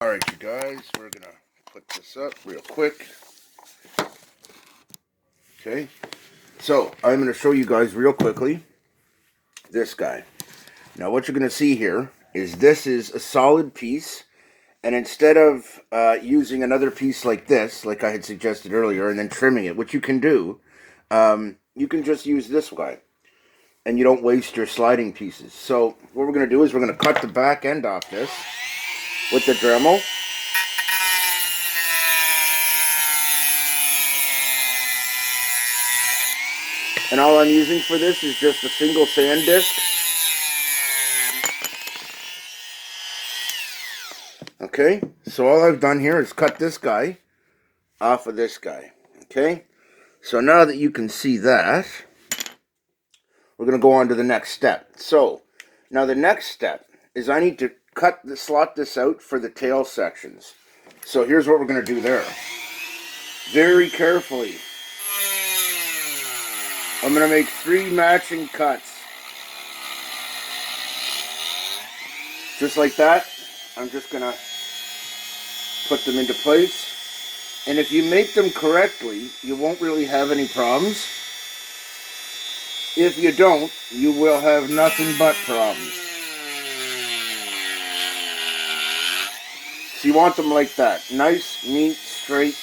Alright, you guys, we're gonna put this up real quick. Okay, so I'm gonna show you guys real quickly this guy. Now, what you're gonna see here is this is a solid piece, and instead of using another piece like this, like I had suggested earlier, and then trimming it, which you can do, you can just use this guy, and you don't waste your sliding pieces. So, what we're gonna do is we're gonna cut the back end off this with the Dremel. And all I'm using for this is just a single sand disc. Okay, so all I've done here is cut this guy off of this guy. Okay, so now that you can see that, we're going to go on to the next step. So, now the next step is I need to slot this out for the tail sections. So here's what we're going to do there. Very carefully, I'm going to make 3 matching cuts. Just like that. I'm just going to put them into place. And if you make them correctly, you won't really have any problems. If you don't, you will have nothing but problems. So you want them like that. Nice, neat, straight.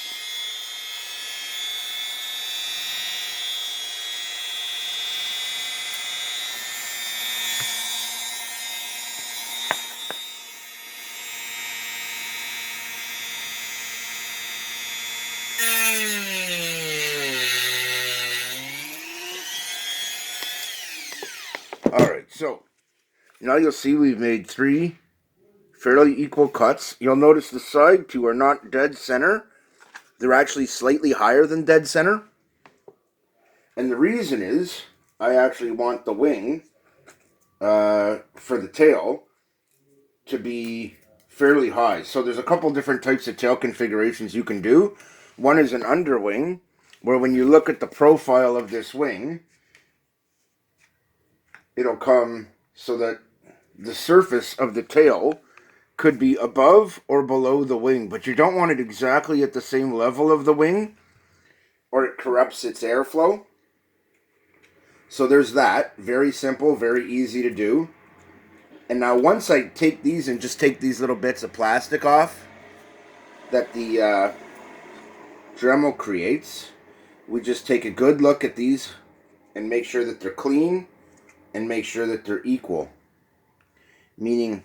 Alright, so now you'll see we've made 3 fairly equal cuts. You'll notice the side 2 are not dead center. They're actually slightly higher than dead center. And the reason is, I actually want the wing for the tail to be fairly high. So there's a couple different types of tail configurations you can do. One is an underwing, where when you look at the profile of this wing, it'll come so that the surface of the tail could be above or below the wing, but you don't want it exactly at the same level of the wing, or it corrupts its airflow. So there's that. Very simple, very easy to do. And now once I take these and just take these little bits of plastic off that the Dremel creates, we just take a good look at these and make sure that they're clean and make sure that they're equal. Meaning,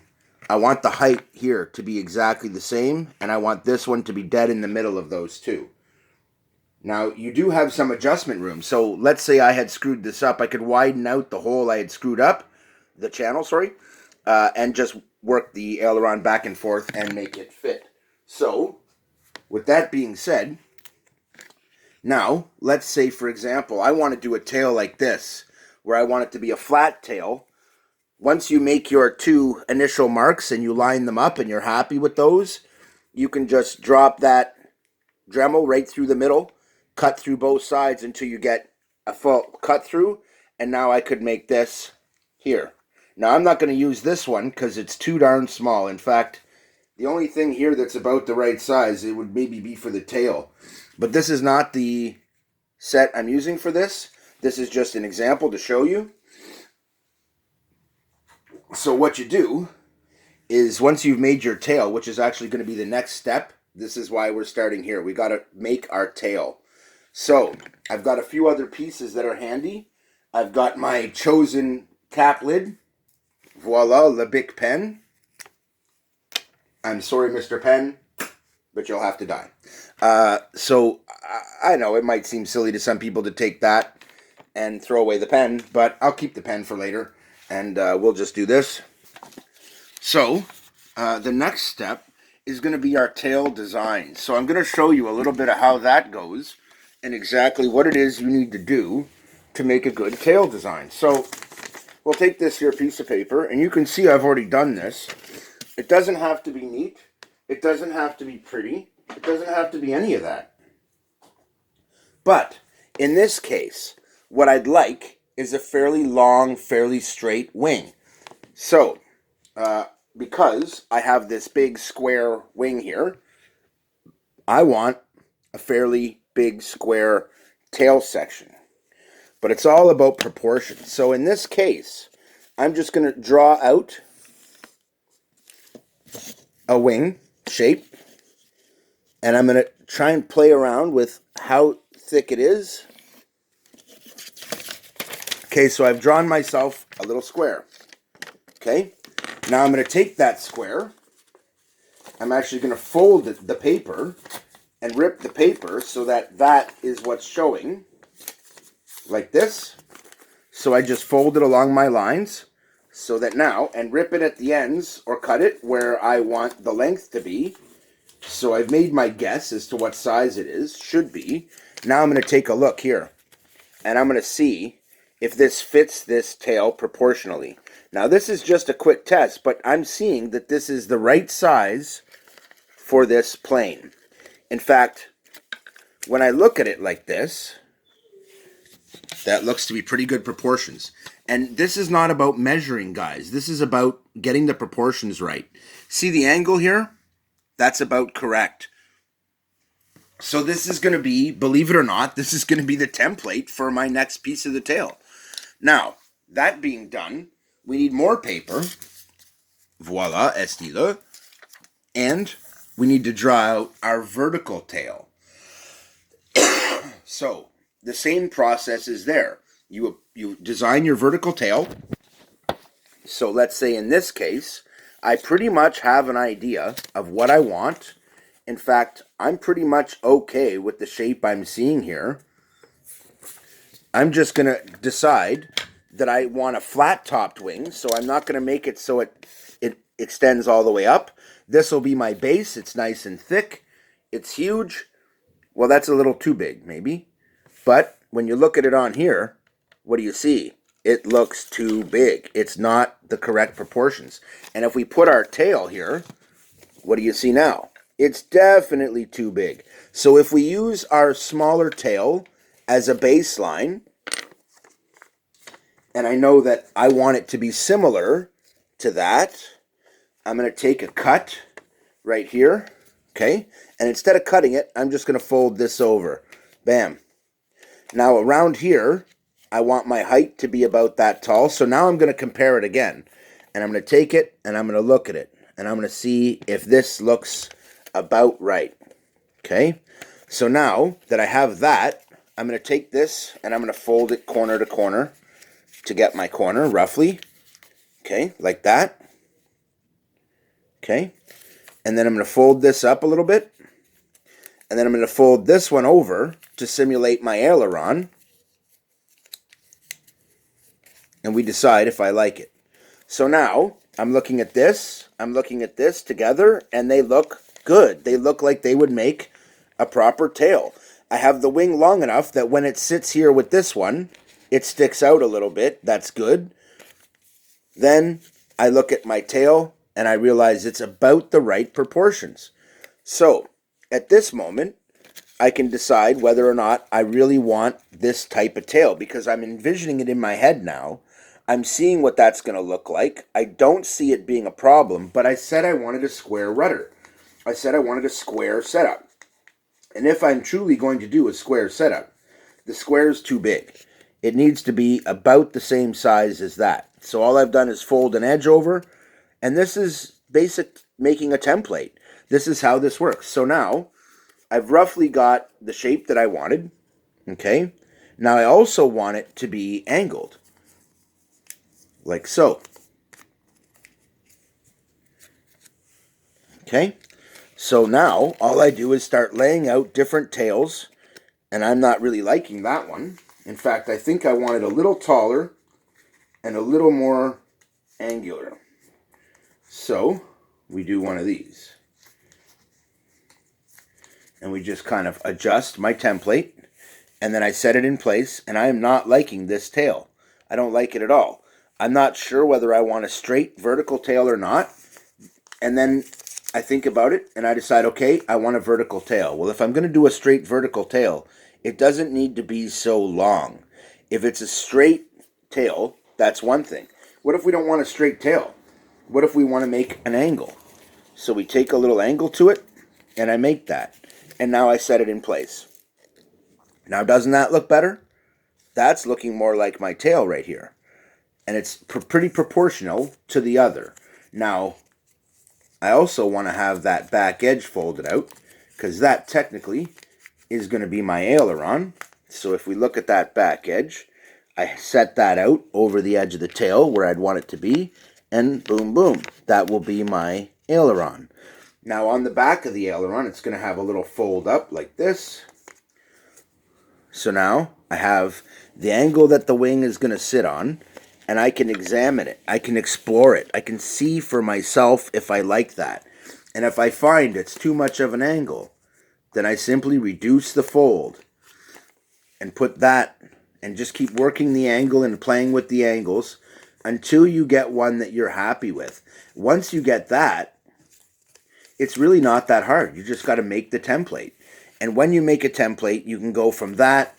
I want the height here to be exactly the same, and I want this one to be dead in the middle of those two. Now, you do have some adjustment room. So, let's say I had screwed this up. I could widen out the hole I had screwed up, the channel, sorry, and just work the aileron back and forth and make it fit. So, with that being said, now, let's say, for example, I want to do a tail like this, where I want it to be a flat tail. Once you make your 2 initial marks and you line them up and you're happy with those, you can just drop that Dremel right through the middle, cut through both sides until you get a full cut through, and now I could make this here. Now, I'm not going to use this one because it's too darn small. In fact, the only thing here that's about the right size, it would maybe be for the tail. But this is not the set I'm using for this. This is just an example to show you. So what you do is once you've made your tail, which is actually going to be the next step, this is why we're starting here. We got to make our tail. So I've got a few other pieces that are handy. I've got my chosen cap lid. Voila, Le Bic pen. I'm sorry, Mr. Pen, but you'll have to die. So I know it might seem silly to some people to take that and throw away the pen, but I'll keep the pen for later, and we'll just do this. So the next step is going to be our tail design. So I'm going to show you a little bit of how that goes and exactly what it is you need to do to make a good tail design. So we'll take this here piece of paper, and you can see I've already done this. It doesn't have to be neat. It doesn't have to be pretty. It doesn't have to be any of that. But in this case, what I'd like is a fairly long, fairly straight wing. So because I have this big square wing here, I want a fairly big square tail section. But it's all about proportion. So in this case, I'm just going to draw out a wing shape, and I'm going to try and play around with how thick it is. Okay, so I've drawn myself a little square. Okay, now I'm going to take that square. I'm actually going to fold the paper and rip the paper so that that is what's showing, like this. So I just fold it along my lines so that now, and rip it at the ends or cut it where I want the length to be. So I've made my guess as to what size it is, should be. Now I'm going to take a look here, and I'm going to see if this fits this tail proportionally. Now this is just a quick test, but I'm seeing that this is the right size for this plane. In fact, when I look at it like this, that looks to be pretty good proportions. And this is not about measuring, guys. This is about getting the proportions right. See the angle here? That's about correct. So this is going to be, believe it or not, this is going to be the template for my next piece of the tail. Now, that being done, we need more paper. Voila, estile. And we need to draw out our vertical tail. So, the same process is there. You design your vertical tail. So let's say in this case, I pretty much have an idea of what I want. In fact, I'm pretty much okay with the shape I'm seeing here. I'm just going to decide that I want a flat-topped wing, so I'm not going to make it so it extends all the way up. This will be my base. It's nice and thick. It's huge. Well, that's a little too big, maybe. But when you look at it on here, what do you see? It looks too big. It's not the correct proportions. And if we put our tail here, what do you see now? It's definitely too big. So if we use our smaller tail as a baseline, and I know that I want it to be similar to that, I'm going to take a cut right here, okay? And instead of cutting it, I'm just going to fold this over. Bam. Now around here, I want my height to be about that tall. So now I'm going to compare it again. And I'm going to take it and I'm going to look at it. And I'm going to see if this looks about right. Okay? So now that I have that, I'm going to take this and I'm going to fold it corner to corner to get my corner, roughly. Okay, like that. Okay. And then I'm going to fold this up a little bit. And then I'm going to fold this one over to simulate my aileron. And we decide if I like it. So now, I'm looking at this together, and they look good. They look like they would make a proper tail. I have the wing long enough that when it sits here with this one, it sticks out a little bit. That's good. Then I look at my tail, and I realize it's about the right proportions. So, at this moment, I can decide whether or not I really want this type of tail, because I'm envisioning it in my head now. I'm seeing what that's going to look like. I don't see it being a problem, but I said I wanted a square rudder. I said I wanted a square setup. And if I'm truly going to do a square setup, the square is too big. It needs to be about the same size as that. So all I've done is fold an edge over, and this is basic making a template. This is how this works. So now, I've roughly got the shape that I wanted. Okay? Now I also want it to be angled. Like so. Okay? So now, all I do is start laying out different tails, and I'm not really liking that one. In fact, I think I want it a little taller and a little more angular. So, we do one of these. And we just kind of adjust my template, and then I set it in place, and I am not liking this tail. I don't like it at all. I'm not sure whether I want a straight vertical tail or not. And then I think about it, and I decide, okay, I want a vertical tail. Well, if I'm going to do a straight vertical tail, it doesn't need to be so long. If it's a straight tail, that's one thing. What if we don't want a straight tail? what if we want to make an angle? So we take a little angle to it, and I make that. And now I set it in place. Now, doesn't that look better? That's looking more like my tail right here. And it's pretty proportional to the other. Now, I also want to have that back edge folded out, because that technically is going to be my aileron. So if we look at that back edge, I set that out over the edge of the tail where I'd want it to be, and boom, boom, that will be my aileron. Now on the back of the aileron, it's going to have a little fold up like this. So now I have the angle that the wing is going to sit on, and I can examine it. I can explore it. I can see for myself if I like that. And if I find it's too much of an angle, then I simply reduce the fold and put that, and just keep working the angle and playing with the angles until you get one that you're happy with. Once you get that, it's really not that hard. You just got to make the template. And when you make a template, you can go from that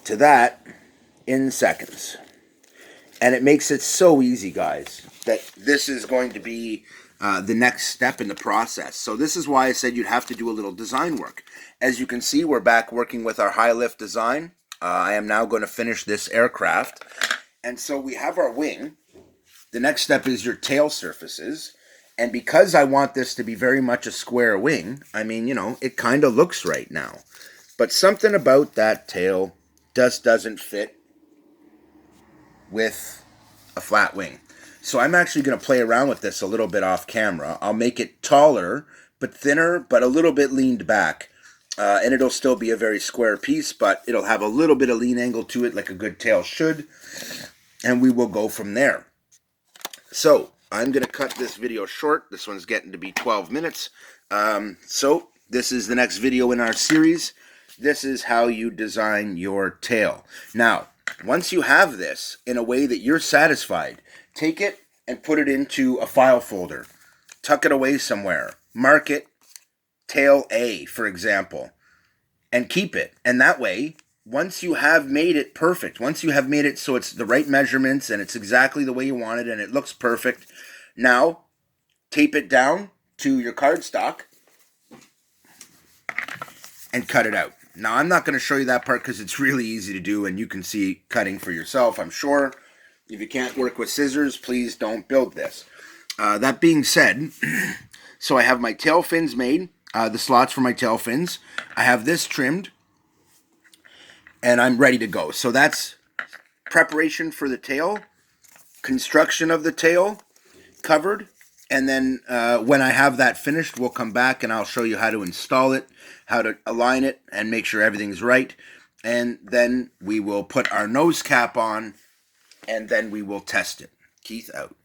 to that in seconds. And it makes it so easy, guys, that this is going to be the next step in the process. So this is why I said you'd have to do a little design work. As you can see, we're back working with our high lift design. I am now going to finish this aircraft. And so we have our wing. The next step is your tail surfaces. And because I want this to be very much a square wing, I mean, you know, it kind of looks right now. But something about that tail just doesn't fit with a flat wing. So I'm actually going to play around with this a little bit off camera. I'll make it taller, but thinner, but a little bit leaned back. And it'll still be a very square piece, but it'll have a little bit of lean angle to it like a good tail should. And we will go from there. So I'm going to cut this video short. This one's getting to be 12 minutes. So this is the next video in our series. This is how you design your tail. Now, once you have this in a way that you're satisfied, take it and put it into a file folder. Tuck it away somewhere. Mark it tail A, for example, and keep it. And that way, once you have made it perfect, once you have made it so it's the right measurements and it's exactly the way you want it and it looks perfect, now tape it down to your cardstock and cut it out. Now, I'm not going to show you that part because it's really easy to do and you can see cutting for yourself, I'm sure. If you can't work with scissors, please don't build this. That being said, so I have my tail fins made, the slots for my tail fins. I have this trimmed, and I'm ready to go. So that's preparation for the tail, construction of the tail covered, and then when I have that finished, we'll come back and I'll show you how to install it, how to align it, and make sure everything's right. And then we will put our nose cap on, and then we will test it. Keith out.